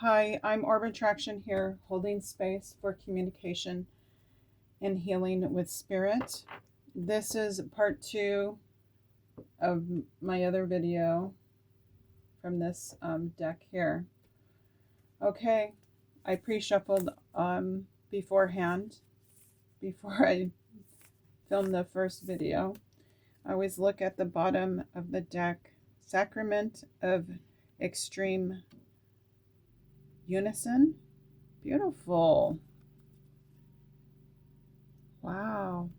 Hi, I'm OrbAttraction here, holding space for communication and healing with spirit. This is part 2 of my other video from this deck here. Okay, I pre-shuffled beforehand, before I filmed the first video. I always look at the bottom of the deck, Sacrament of Extreme Unison. Beautiful. Wow.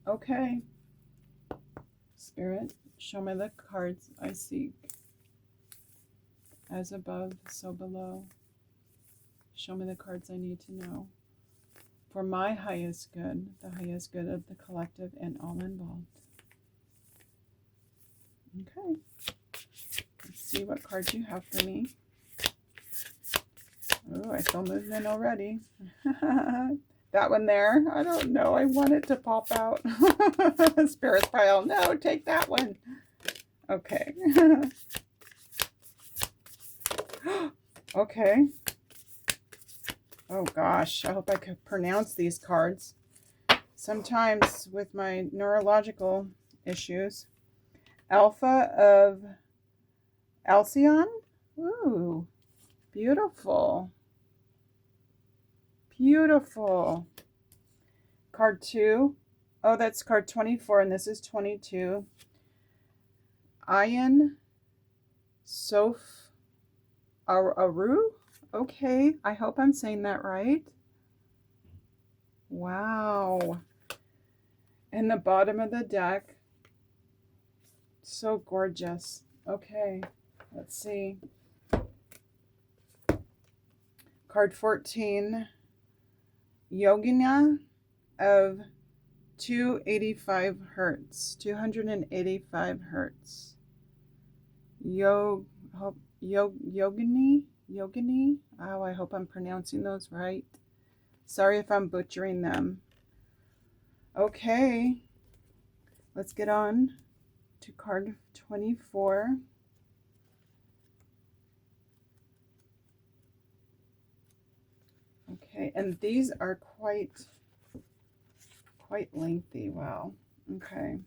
Okay. Spirit, show me the cards I seek. As above, so below. Show me the cards I need to know. For my highest good, the highest good of the collective and all involved. Okay. Let's see what cards you have for me. Oh, I feel movement already. That one there, I don't know. I want it to pop out. Spirit's pile. No, take that one. Okay. Okay. Oh gosh, I hope I could pronounce these cards. Sometimes with my neurological issues. Alpha of Alcyon. Ooh, beautiful. Beautiful. Card 2. Oh, that's card 24, and this is 22. Ayan Soph Aru. Okay, I hope I'm saying that right. Wow. And the bottom of the deck. So gorgeous. Okay, let's see. Card 14. Yogina of 285 hertz. 285 hertz. Yogini? Oh, I hope I'm pronouncing those right. Sorry if I'm butchering them. Okay, let's get on to card 24. Okay, and these are quite lengthy. Wow. Okay.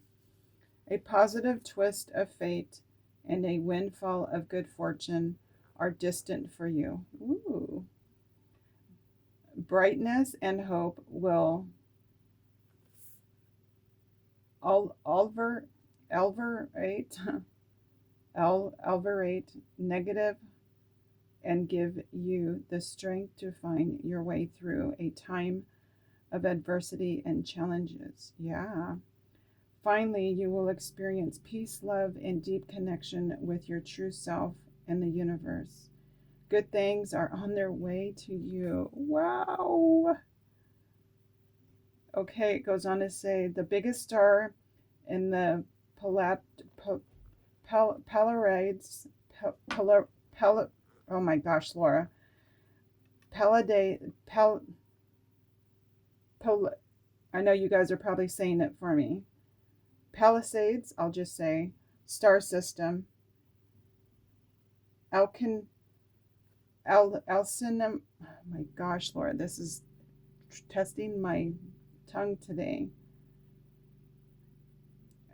A positive twist of fate and a windfall of good fortune are distant for you. Ooh. Brightness and hope will alverate negative and give you the strength to find your way through a time of adversity and challenges. Yeah. Finally, you will experience peace, love, and deep connection with your true self and the universe. Good things are on their way to you. Wow. Okay, it goes on to say the biggest star in the Palladides, oh my gosh, Laura. I know you guys are probably saying it for me. Palisades, I'll just say, star system. Alcinum, oh my gosh, Laura, this is testing my tongue today.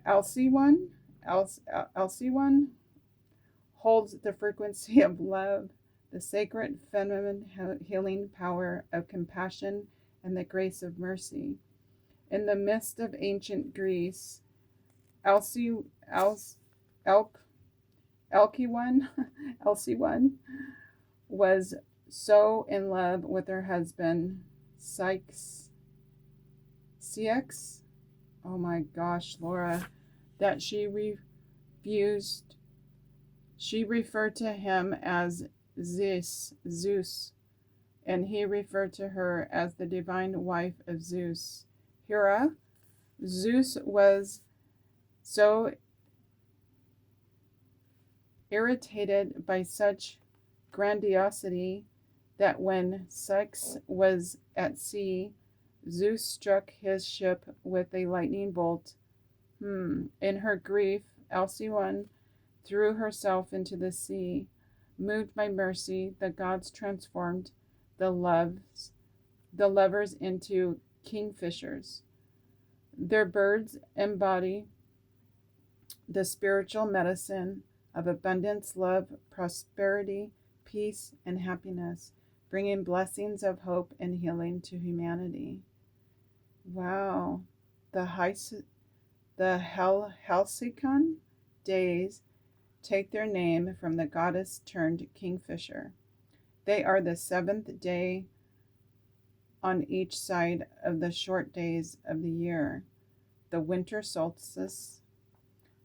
Alcyon holds the frequency of love, the sacred feminine healing power of compassion, and the grace of mercy. In the midst of ancient Greece, Alcyon was so in love with her husband, Ceyx, oh my gosh, Laura, that she referred to him as Zeus, and he referred to her as the divine wife of Zeus, Hera. Zeus was so irritated by such grandiosity that when Ceyx was at sea, Zeus struck his ship with a lightning bolt. In her grief, Alcyon threw herself into the sea, Moved by mercy, the gods transformed the lovers into kingfishers. Their birds embody the spiritual medicine of abundance, love, prosperity, peace, and happiness, bringing blessings of hope and healing to humanity. Wow. The Halcyon days take their name from the goddess turned kingfisher. They are the seventh day on each side of the short days of the year, the winter solstice.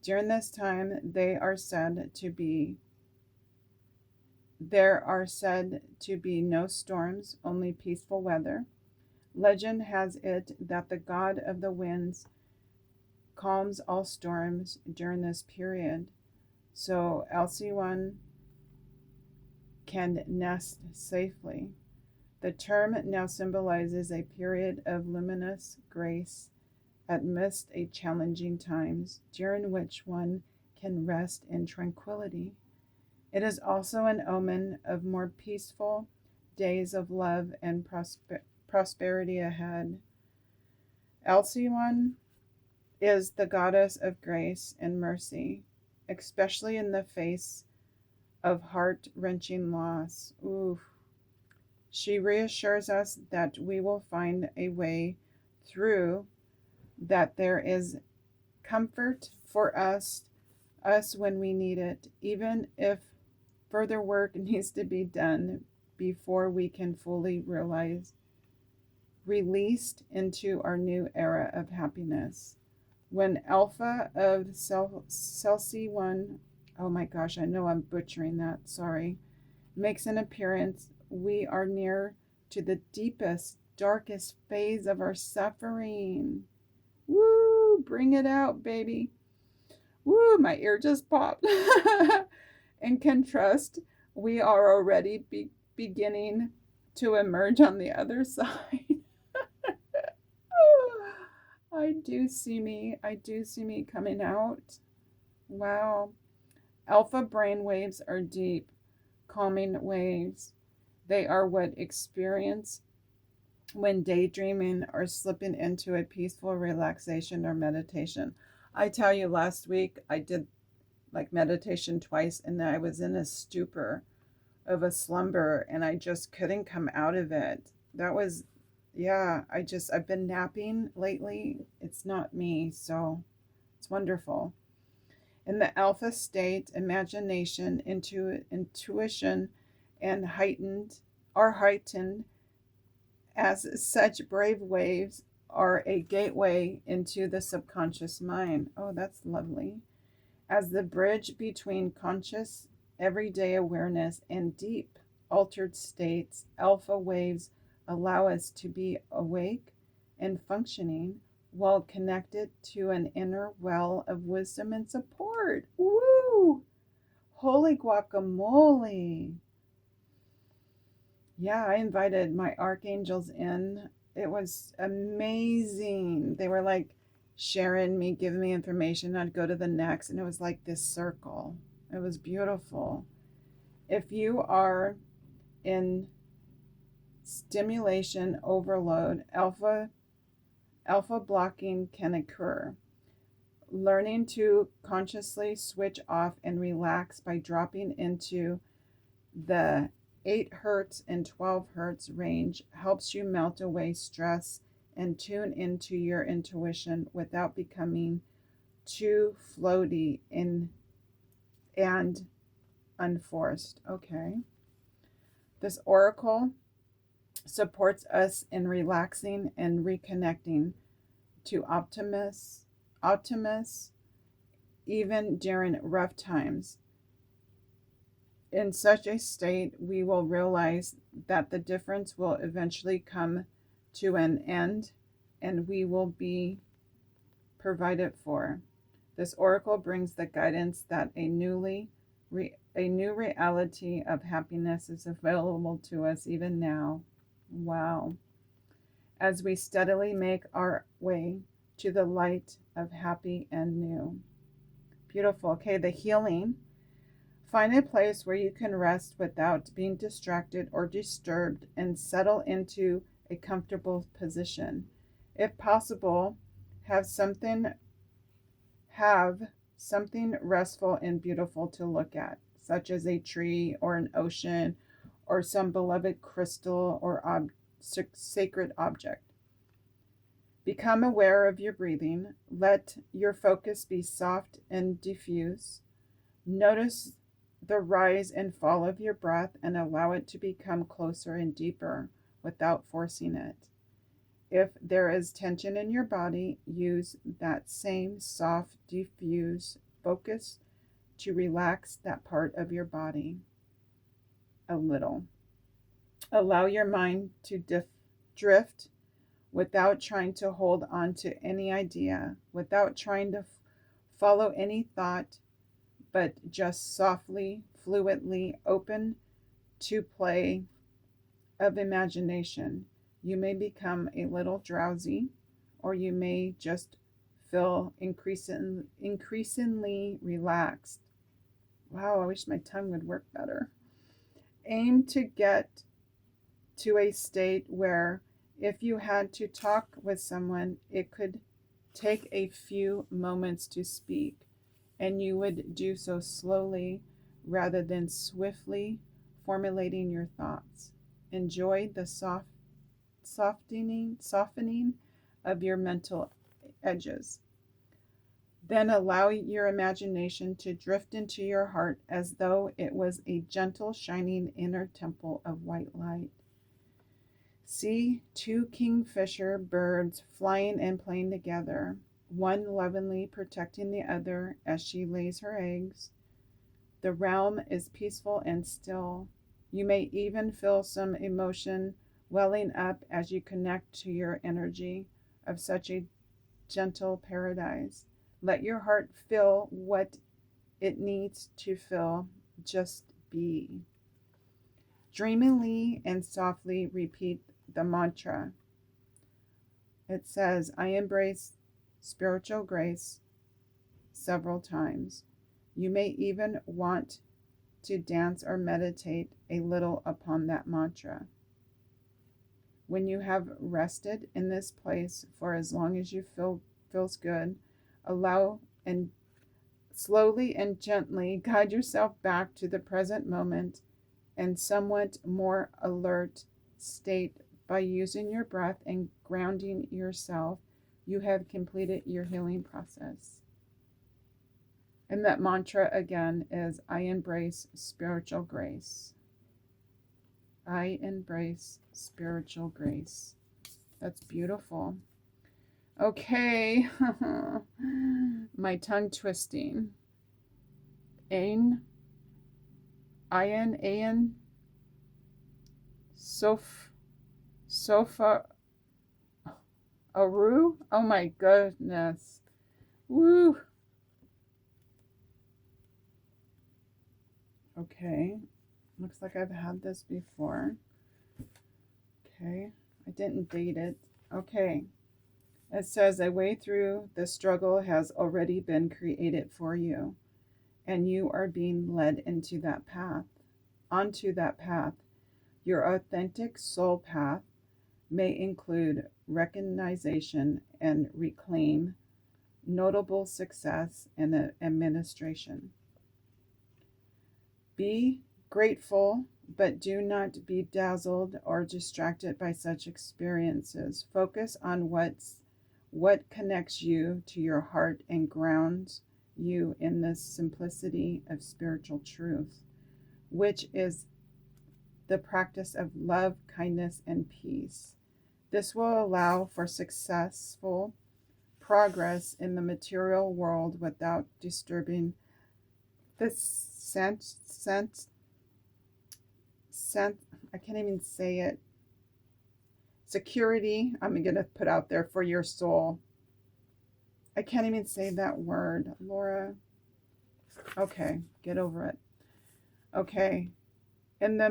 During this time, there are said to be no storms, only peaceful weather. Legend has it that the god of the winds calms all storms during this period, so Alcyone can nest safely. The term now symbolizes a period of luminous grace amidst a challenging times, during which one can rest in tranquility. It is also an omen of more peaceful days of love and prosperity ahead. Alcyone is the goddess of grace and mercy, especially in the face of heart-wrenching loss. Oof. She reassures us that we will find a way through, that there is comfort for us when we need it, even if further work needs to be done before we can fully released into our new era of happiness. When Alpha of Halcyon, oh my gosh, I know I'm butchering that, sorry, makes an appearance, we are near to the deepest, darkest phase of our suffering. Woo, bring it out, baby. Woo, my ear just popped. And can trust we are already beginning to emerge on the other side. I do see me coming out. Wow. Alpha brain waves are deep, calming waves. They are what experience when daydreaming or slipping into a peaceful relaxation or meditation. I tell you, last week I did like meditation twice, and I was in a stupor of a slumber, and I just couldn't come out of it. That was, yeah, I've been napping lately. It's not me, so it's wonderful. In the alpha state, imagination, intuition, and heightened as such. Brave waves are a gateway into the subconscious mind. Oh, that's lovely. As the bridge between conscious, everyday awareness and deep, altered states, alpha waves allow us to be awake and functioning while connected to an inner well of wisdom and support. Woo! Holy guacamole! Yeah, I invited my archangels in. It was amazing. They were like sharing me, giving me information. I'd go to the next, and it was like this circle. It was beautiful. If you are in stimulation overload, alpha blocking can occur. Learning to consciously switch off and relax by dropping into the 8 hertz and 12 hertz range helps you melt away stress and tune into your intuition without becoming too floaty and unforced. Okay. This oracle supports us in relaxing and reconnecting to optimus even during rough times. In such a state, we will realize that the difference will eventually come to an end, and we will be provided for. This oracle brings the guidance that a new reality of happiness is available to us even now. Wow. As we steadily make our way to the light of happy and new. Beautiful. Okay, the healing. Find a place where you can rest without being distracted or disturbed and settle into a comfortable position. If possible, have something restful and beautiful to look at, such as a tree or an ocean or some beloved crystal or sacred object. Become aware of your breathing. Let your focus be soft and diffuse. Notice the rise and fall of your breath and allow it to become closer and deeper without forcing it. If there is tension in your body, use that same soft, diffuse focus to relax that part of your body a little. Allow your mind to drift without trying to hold on to any idea, without trying to follow any thought, but just softly, fluidly open to play of imagination. You may become a little drowsy, or you may just feel increasingly relaxed. Wow, I wish my tongue would work better. Aim to get to a state where if you had to talk with someone, it could take a few moments to speak, and you would do so slowly rather than swiftly formulating your thoughts. Enjoy the softening of your mental edges. Then allow your imagination to drift into your heart as though it was a gentle, shining inner temple of white light. See two kingfisher birds flying and playing together, one lovingly protecting the other as she lays her eggs. The realm is peaceful and still. You may even feel some emotion welling up as you connect to your energy of such a gentle paradise. Let your heart feel what it needs to feel. Just be. Dreamily and softly repeat the mantra. It says, I embrace spiritual grace several times. You may even want to dance or meditate a little upon that mantra. When you have rested in this place for as long as you feels good, allow and slowly and gently guide yourself back to the present moment and somewhat more alert state by using your breath and grounding yourself. You have completed your healing process. And that mantra again is, I embrace spiritual grace. I embrace spiritual grace. That's beautiful. Okay. My tongue twisting. Ain, sofa, aru. Oh my goodness. Woo. Okay. Looks like I've had this before. Okay. I didn't date it. Okay. It says, a way through the struggle has already been created for you, and you are being led onto that path. Your authentic soul path may include recognition and reclaim, notable success, and administration. Be grateful, but do not be dazzled or distracted by such experiences. Focus on what connects you to your heart and grounds you in the simplicity of spiritual truth, which is the practice of love, kindness, and peace. This will allow for successful progress in the material world without disturbing the I can't even say it. Security, I'm going to put out there for your soul. I can't even say that word, Laura. Okay, get over it. Okay, in the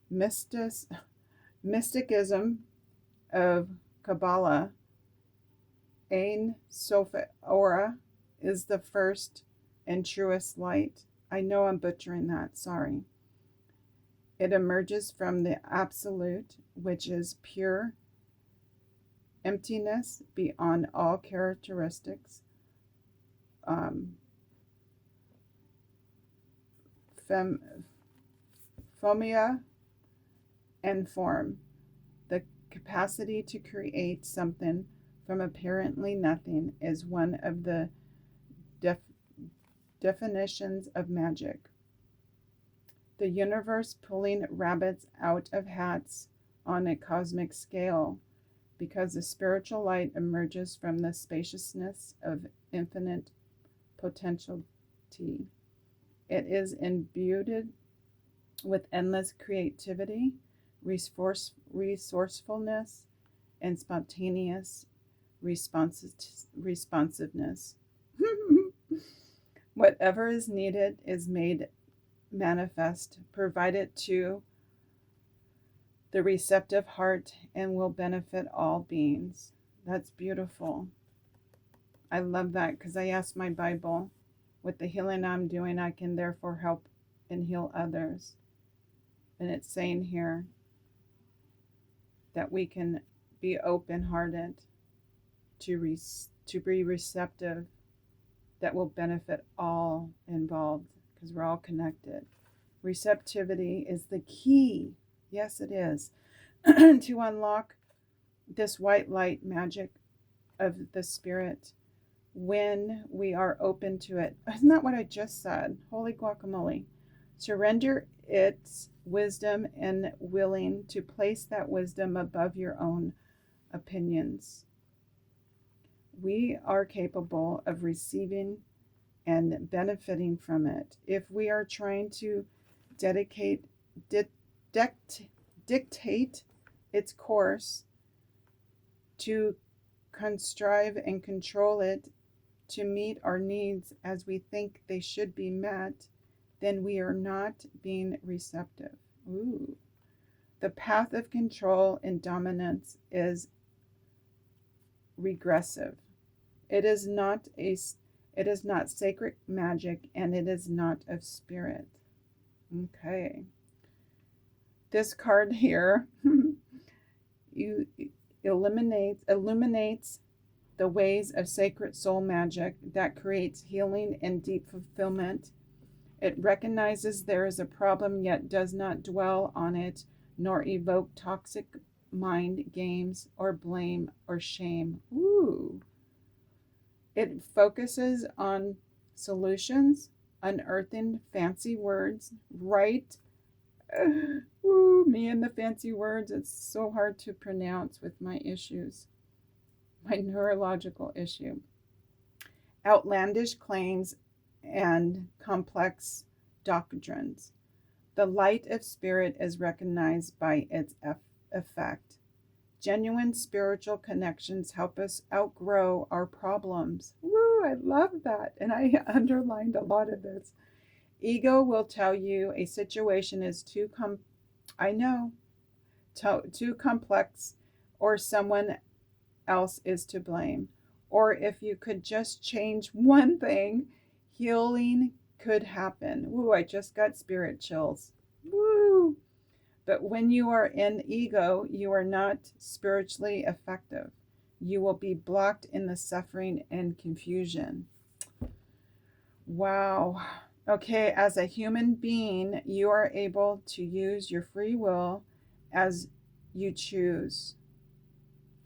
mysticism of Kabbalah, Ein Sof Ora is the first and truest light. I know I'm butchering that, sorry. It emerges from the absolute, which is pure emptiness beyond all characteristics, phomia, and form. The capacity to create something from apparently nothing is one of the definitions of magic. The universe pulling rabbits out of hats on a cosmic scale, because the spiritual light emerges from the spaciousness of infinite potentiality. It is imbued with endless creativity, resourcefulness, and spontaneous responsiveness. Whatever is needed is made manifest, provided to the receptive heart, and will benefit all beings. That's beautiful. I love that, because I asked my Bible, with the healing I'm doing, I can therefore help and heal others. And it's saying here that we can be open-hearted to be receptive, that will benefit all involved, because we're all connected. Receptivity is the key. Yes, it is. To unlock this white light magic of the spirit when we are open to it. Isn't that what I just said? Holy guacamole. Surrender its wisdom and willing to place that wisdom above your own opinions. We are capable of receiving and benefiting from it. If we are trying to dictate its course, to contrive and control it to meet our needs as we think they should be met, then we are not being receptive. Ooh. The path of control and dominance is regressive. It is not sacred magic, and it is not of spirit. Okay. This card here illuminates the ways of sacred soul magic that creates healing and deep fulfillment. It recognizes there is a problem, yet does not dwell on it, nor evoke toxic mind games or blame or shame. Ooh. It focuses on solutions, unearthing fancy words, right? Ooh, me and the fancy words. It's so hard to pronounce with my issues, my neurological issue. Outlandish claims and complex doctrines. The light of spirit is recognized by its effect. Genuine spiritual connections help us outgrow our problems. Woo, I love that. And I underlined a lot of this. Ego will tell you a situation is too complex, or someone else is to blame. Or if you could just change one thing, healing could happen. Woo, I just got spirit chills. Woo! But when you are in ego, you are not spiritually effective. You will be blocked in the suffering and confusion. Wow. Okay, as a human being, you are able to use your free will as you choose.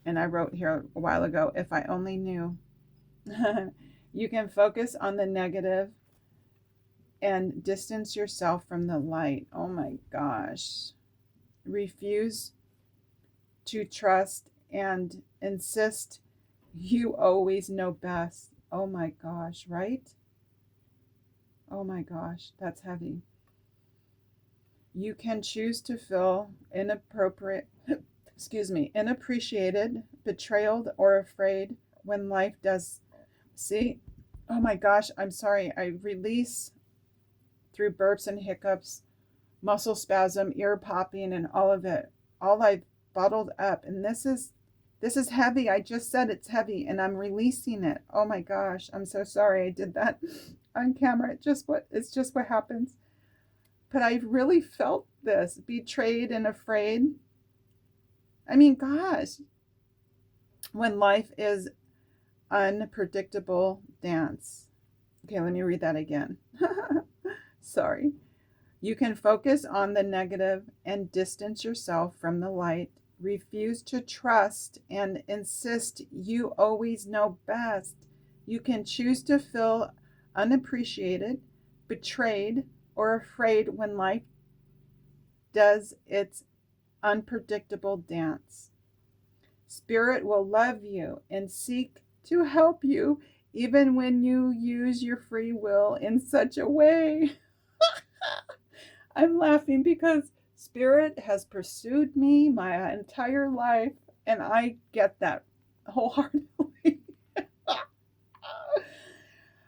And I wrote here a while ago, if I only knew. You can focus on the negative and distance yourself from the light. Oh my gosh. Refuse to trust and insist you always know best. Oh my gosh, right? Oh my gosh, that's heavy. You can choose to feel inappreciated, betrayed, or afraid when life does. See? Oh my gosh, I'm sorry. I release through burps and hiccups, muscle spasm, ear popping, and all of it. All I've bottled up. And this is This is heavy. I just said it's heavy and I'm releasing it. Oh my gosh. I'm so sorry I did that on camera. It's just what happens. But I really felt this, betrayed and afraid. I mean, gosh, when life is unpredictable dance. Okay, let me read that again. Sorry. You can focus on the negative and distance yourself from the light. Refuse to trust and insist you always know best. You can choose to feel unappreciated, betrayed, or afraid when life does its unpredictable dance. Spirit will love you and seek to help you even when you use your free will in such a way. I'm laughing because Spirit has pursued me my entire life, and I get that wholeheartedly.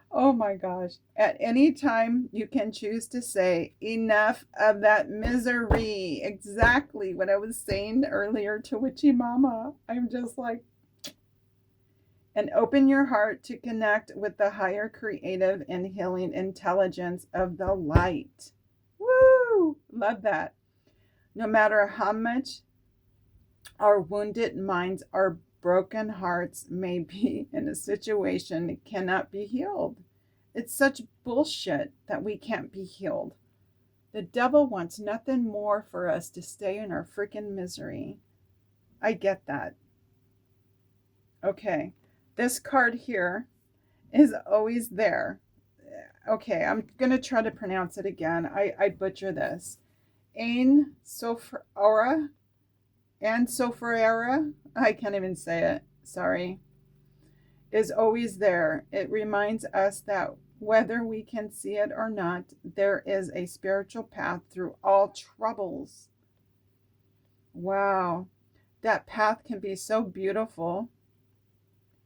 Oh my gosh. At any time, you can choose to say, enough of that misery. Exactly what I was saying earlier to Witchy Mama. I'm just like, and open your heart to connect with the higher creative and healing intelligence of the light. Woo! Love that. No matter how much our wounded minds, our broken hearts may be in a situation that cannot be healed. It's such bullshit that we can't be healed. The devil wants nothing more for us to stay in our freaking misery. I get that. Okay, this card here is always there. Okay, I'm going to try to pronounce it again. I butcher this. Ain Sofra and Sofrera, I can't even say it, sorry, is always there. It reminds us that whether we can see it or not, there is a spiritual path through all troubles. Wow, that path can be so beautiful.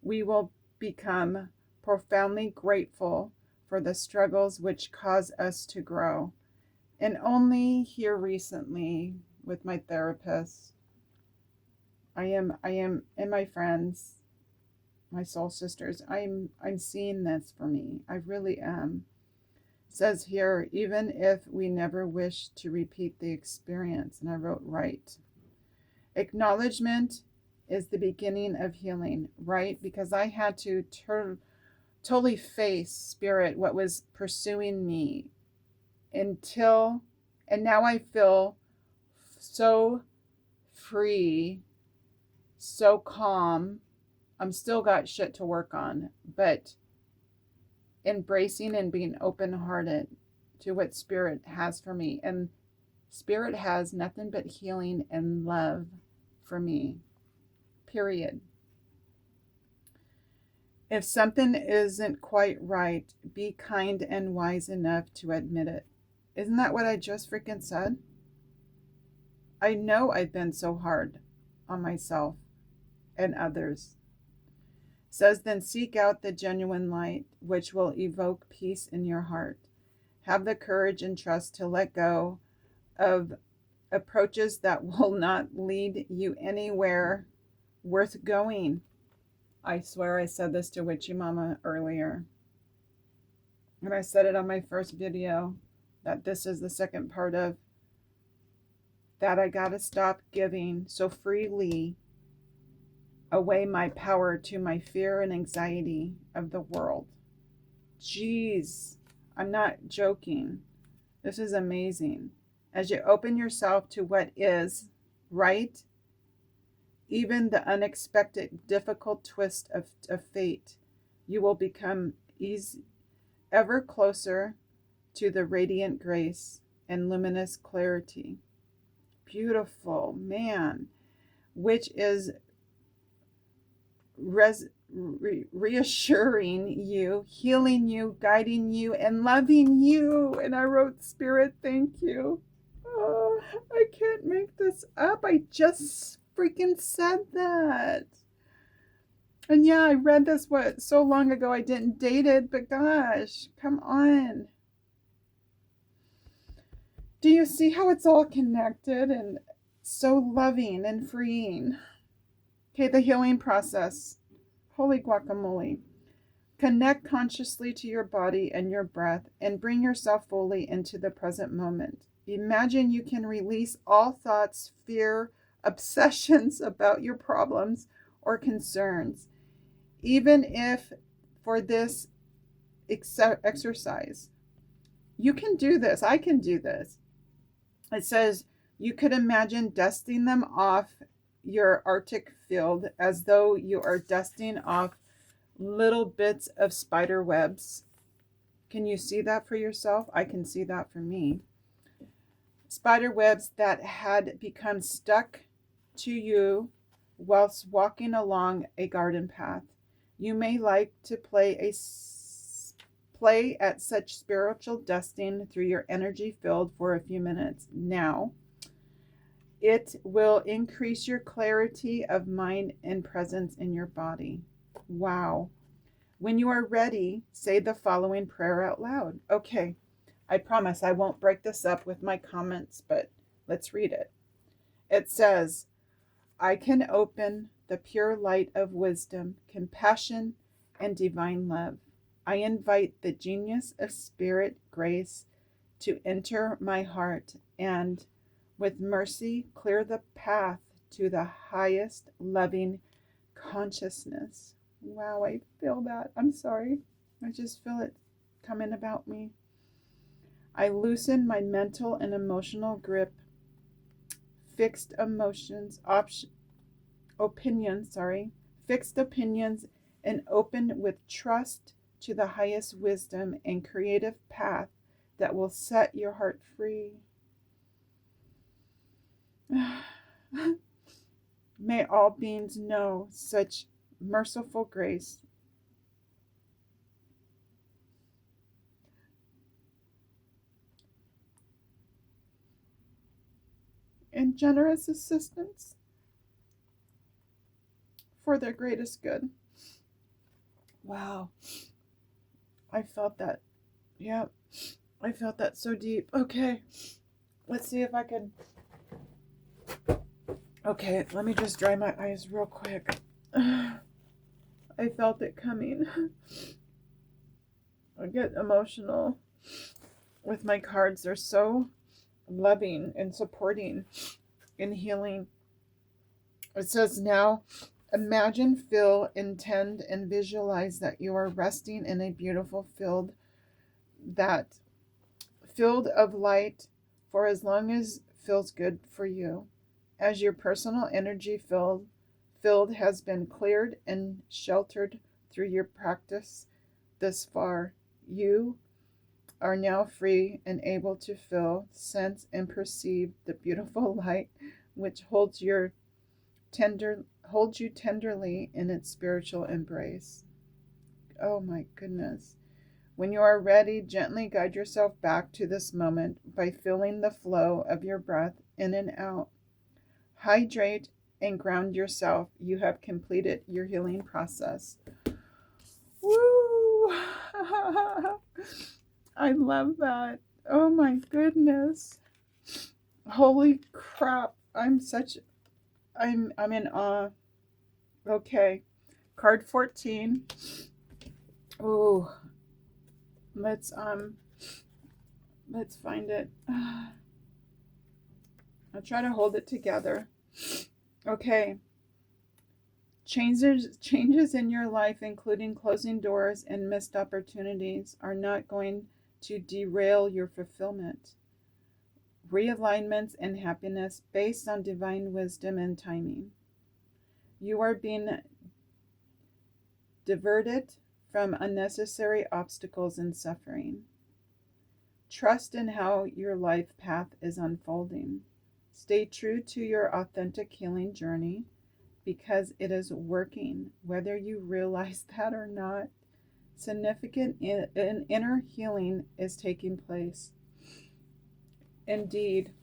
We will become profoundly grateful for the struggles which cause us to grow. And only here recently with my therapist, I am and my friends, my soul sisters, I'm seeing this for me. I really am. It says here, even if we never wish to repeat the experience, and I wrote right. Acknowledgement is the beginning of healing, right? Because I had to totally face spirit, what was pursuing me and now I feel so free, so calm. I'm still got shit to work on, but embracing and being open-hearted to what Spirit has for me. And Spirit has nothing but healing and love for me, period. If something isn't quite right, be kind and wise enough to admit it. Isn't that what I just freaking said? I know I've been so hard on myself and others. It says, then seek out the genuine light, which will evoke peace in your heart. Have the courage and trust to let go of approaches that will not lead you anywhere worth going. I swear I said this to Witchy Mama earlier. And I said it on my first video, that this is the second part of that. I gotta stop giving so freely away my power to my fear and anxiety of the world. Jeez, I'm not joking. This is amazing. As you open yourself to what is right, even the unexpected, difficult twist of fate, you will become ever closer to the radiant grace and luminous clarity. Beautiful, man, which is reassuring you, healing you, guiding you, and loving you. And I wrote, Spirit, thank you. Oh, I can't make this up. I just freaking said that. And yeah, I read this so long ago I didn't date it, but gosh, come on. Do you see how it's all connected and so loving and freeing? Okay, the healing process. Holy guacamole. Connect consciously to your body and your breath and bring yourself fully into the present moment. Imagine you can release all thoughts, fear, obsessions about your problems or concerns. Even if for this exercise, you can do this. I can do this. It says you could imagine dusting them off your Arctic field as though you are dusting off little bits of spider webs. Can you see that for yourself? I can see that for me. Spider webs that had become stuck to you whilst walking along a garden path. You may like to play at such spiritual dusting through your energy field for a few minutes. Now, it will increase your clarity of mind and presence in your body. Wow. When you are ready, say the following prayer out loud. Okay, I promise I won't break this up with my comments, but let's read it. It says, I can open the pure light of wisdom, compassion, and divine love. I invite the genius of spirit grace to enter my heart and, with mercy, clear the path to the highest loving consciousness. Wow, I feel that. I'm sorry. I just feel it coming about me. I loosen my mental and emotional grip, fixed opinions, and open with trust to the highest wisdom and creative path that will set your heart free. May all beings know such merciful grace. And generous assistance for their greatest good. Wow. I felt that. Yep. I felt that so deep. Okay. Let's see if I can. Okay, let me just dry my eyes real quick. I felt it coming. I get emotional with my cards. They're so loving and supporting and healing. It says now, imagine, feel, intend, and visualize that you are resting in a beautiful field of light for as long as feels good for you. As your personal energy field has been cleared and sheltered through your practice this far, you are now free and able to feel, sense, and perceive the beautiful light which holds you tenderly in its spiritual embrace. Oh my goodness. When you are ready, gently guide yourself back to this moment by feeling the flow of your breath in and out. Hydrate and ground yourself. You have completed your healing process. Woo! I love that. Oh my goodness. Holy crap. I'm in awe. Okay. Card 14. Ooh. Let's find it. I'll try to hold it together. Okay. Changes in your life, including closing doors and missed opportunities, are not going to derail your fulfillment. Realignments and happiness based on divine wisdom and timing. You are being diverted from unnecessary obstacles and suffering. Trust in how your life path is unfolding. Stay true to your authentic healing journey because it is working, whether you realize that or not. Significant inner healing is taking place. Indeed.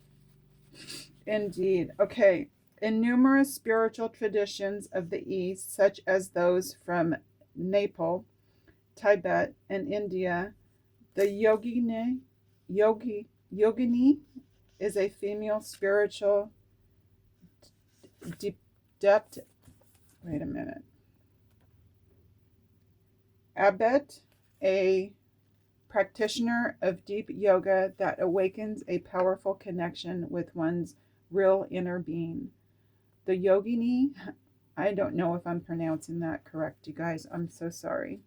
Okay. In numerous spiritual traditions of the East, such as those from Nepal, Tibet, and India, the yogini is a female spiritual Wait a minute. Abet, a practitioner of deep yoga that awakens a powerful connection with one's real inner being. The yogini, I don't know if I'm pronouncing that correct, you guys. I'm so sorry.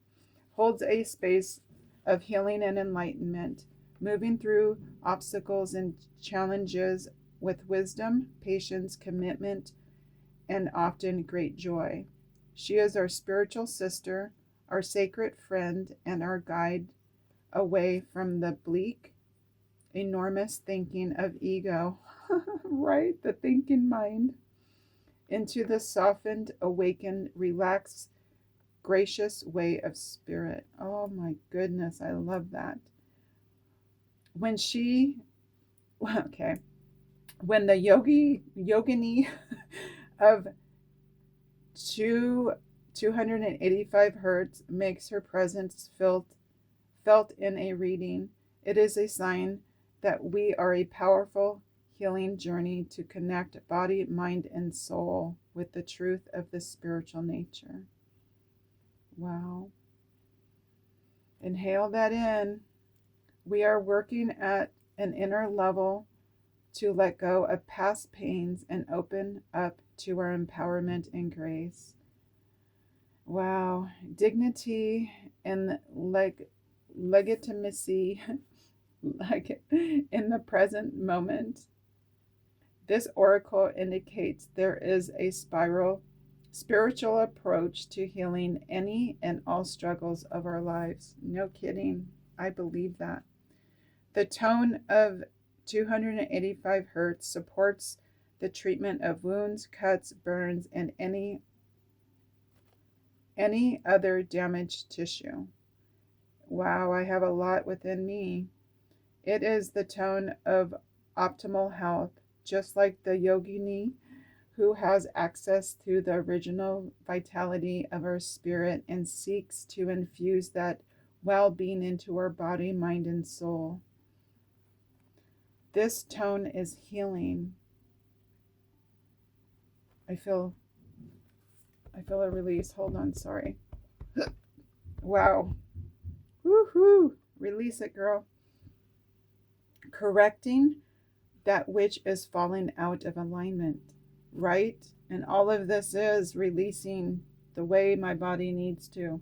Holds a space of healing and enlightenment, moving through obstacles and challenges with wisdom, patience, commitment, and often great joy. She is our spiritual sister, our sacred friend, and our guide away from the bleak, enormous thinking of ego, right? The thinking mind, into the softened, awakened, relaxed, gracious way of spirit. Oh my goodness, I love that. When the yogini of 285 hertz makes her presence felt in a reading, it is a sign that we are a powerful healing journey to connect body, mind, and soul with the truth of the spiritual nature. Wow. Inhale that in. We are working at an inner level to let go of past pains and open up to our empowerment and grace. Wow. Dignity and legitimacy like in the present moment. This oracle indicates there is a spiritual approach to healing any and all struggles of our lives. No kidding. I believe that. The tone of 285 hertz supports the treatment of wounds, cuts, burns, and any other damaged tissue. Wow, I have a lot within me. It is the tone of optimal health, just like the yogini who has access to the original vitality of our spirit and seeks to infuse that well-being into our body, mind, and soul. This tone is healing. I feel a release. Hold on, sorry. Wow. Woohoo! Release it, girl. Correcting that which is falling out of alignment, right? And all of this is releasing the way my body needs to.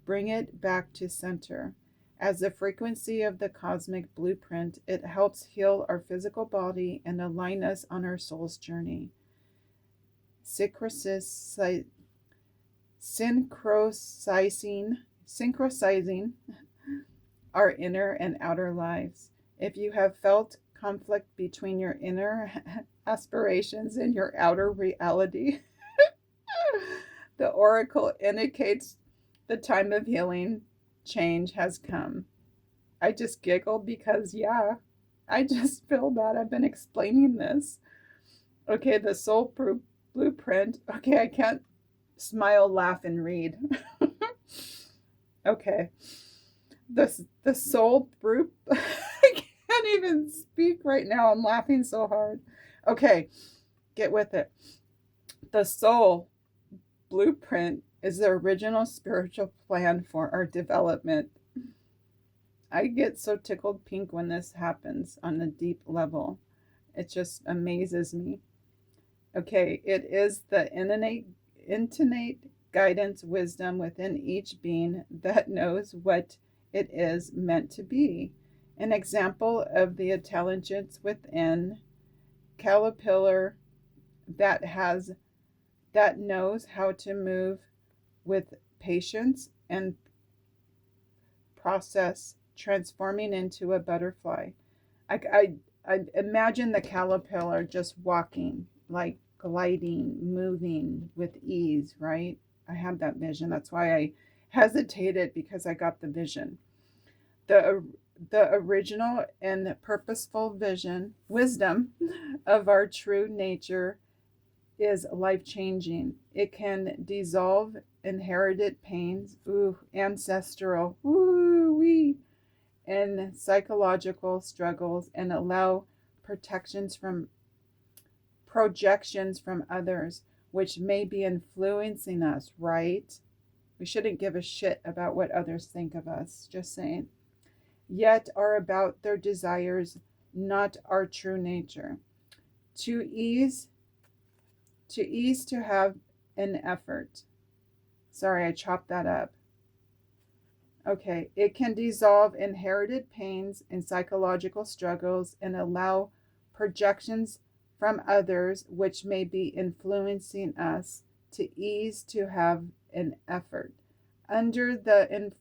Bring it back to center. As the frequency of the cosmic blueprint, it helps heal our physical body and align us on our soul's journey. Synchronizing our inner and outer lives. If you have felt conflict between your inner aspirations and your outer reality, the oracle indicates the time of healing change has come. I just giggled because, yeah, I just feel that. I've been explaining this. Okay, the soul blueprint. Okay, I can't smile, laugh, and read. Okay. The soul group. I can't even speak right now. I'm laughing so hard. Okay, get with it. The soul blueprint is the original spiritual plan for our development. I get so tickled pink when this happens on a deep level. It just amazes me. Okay, it is the innate guidance wisdom within each being that knows what it is meant to be. An example of the intelligence within caterpillar that knows how to move with patience and process, transforming into a butterfly. I imagine the caterpillar just walking, like gliding, moving with ease, right? I have that vision. That's why I hesitated, because I got the vision. The original and purposeful wisdom of our true nature is life-changing. It can dissolve inherited pains, ancestral, and psychological struggles, and allow projections from others. which may be influencing us, right? We shouldn't give a shit about what others think of us, just saying. Yet are about their desires, not our true nature. To ease to have an effort. Sorry, I chopped that up. Okay, it can dissolve inherited pains and psychological struggles and allow projections from others which may be influencing us to ease to have an effort. Under the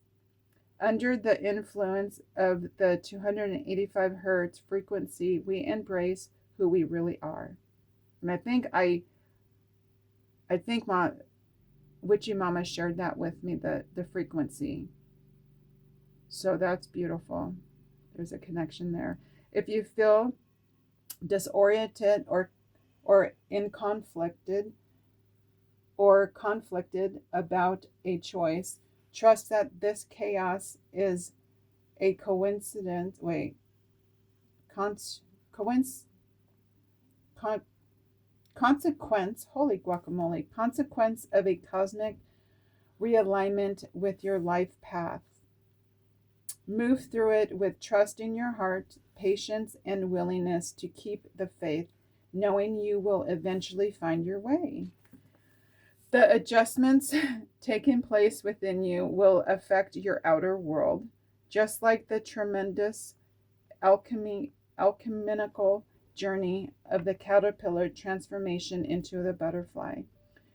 influence of the 285 hertz frequency, we embrace who we really are. And I think Witchy Mama shared that with me, the frequency. So that's beautiful. There's a connection there. If you feel disoriented or conflicted about a choice, trust that this chaos is a coincidence. Consequence. Holy guacamole! Consequence of a cosmic realignment with your life path. Move through it with trust in your heart, patience, and willingness to keep the faith, knowing you will eventually find your way. The adjustments taking place within you will affect your outer world, just like the tremendous alchemical journey of the caterpillar transformation into the butterfly.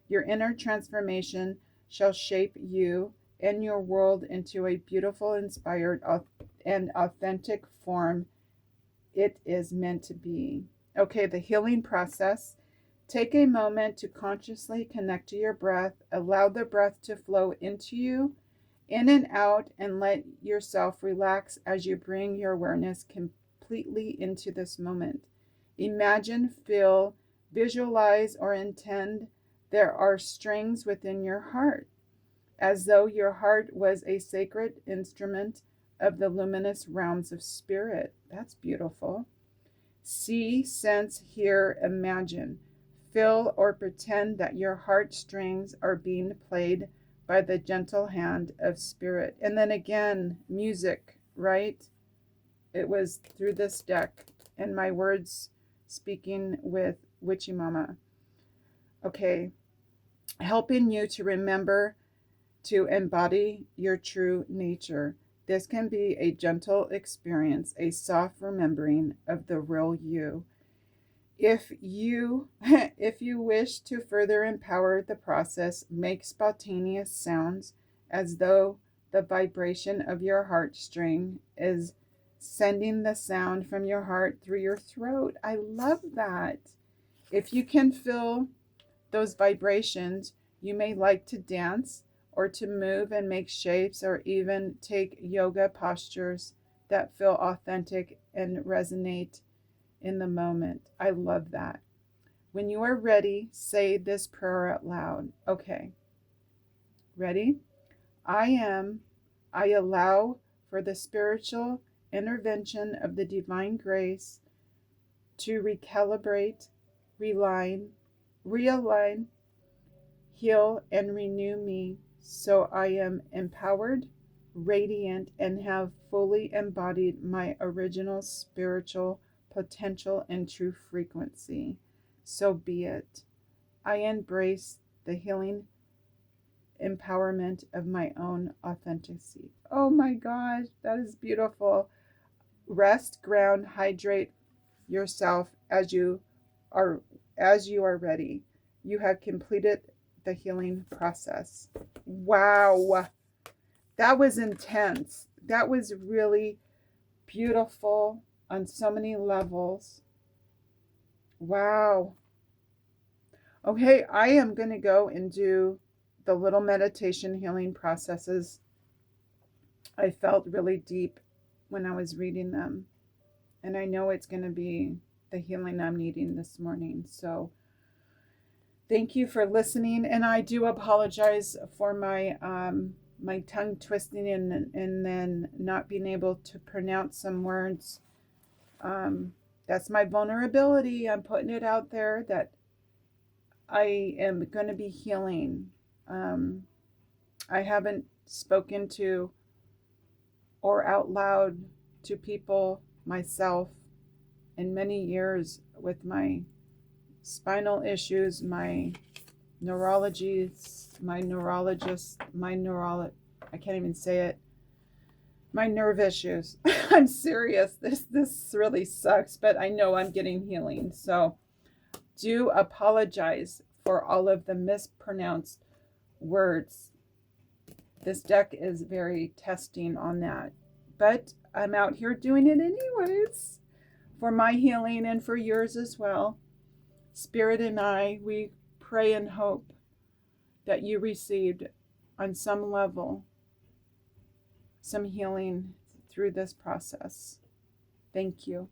Your inner transformation shall shape you and your world into a beautiful, inspired, and authentic form it is meant to be. Okay, the healing process. Take a moment to consciously connect to your breath. Allow the breath to flow into you, in and out, and let yourself relax as you bring your awareness completely into this moment. Imagine, feel, visualize, or intend there are strings within your heart, as though your heart was a sacred instrument of the luminous realms of spirit. That's beautiful. See, sense, hear, imagine, feel, or pretend that your heartstrings are being played by the gentle hand of spirit. And then again, music, right? It was through this deck and my words speaking with Witchy Mama. Okay, helping you to remember to embody your true nature. This can be a gentle experience, a soft remembering of the real you. If you wish to further empower the process, make spontaneous sounds as though the vibration of your heartstring is sending the sound from your heart through your throat. I love that. If you can feel those vibrations, you may like to dance or to move and make shapes or even take yoga postures that feel authentic and resonate in the moment. I love that. When you are ready, say this prayer out loud. Okay. Ready? I allow for the spiritual intervention of the divine grace to recalibrate, realign, heal, and renew me so I am empowered, radiant, and have fully embodied my original spiritual potential and true frequency. So be it. I embrace the healing empowerment of my own authenticity. Oh my gosh, that is beautiful. Rest, ground, hydrate yourself as you are ready. You have completed the healing process. Wow. That was intense. That was really beautiful on so many levels. Wow. Okay, I am going to go and do the little meditation healing processes. I felt really deep when I was reading them. And I know it's going to be the healing I'm needing this morning. So thank you for listening. And I do apologize for my my tongue twisting and then not being able to pronounce some words. That's my vulnerability. I'm putting it out there that I am going to be healing. I haven't spoken to or out loud to people myself in many years with my spinal issues, my neurologist, I can't even say it, my nerve issues. I'm serious. This really sucks, but I know I'm getting healing. So do apologize for all of the mispronounced words. This deck is very testing on that. But I'm out here doing it anyways, for my healing and for yours as well. Spirit and I, we pray and hope that you received on some level some healing through this process. Thank you.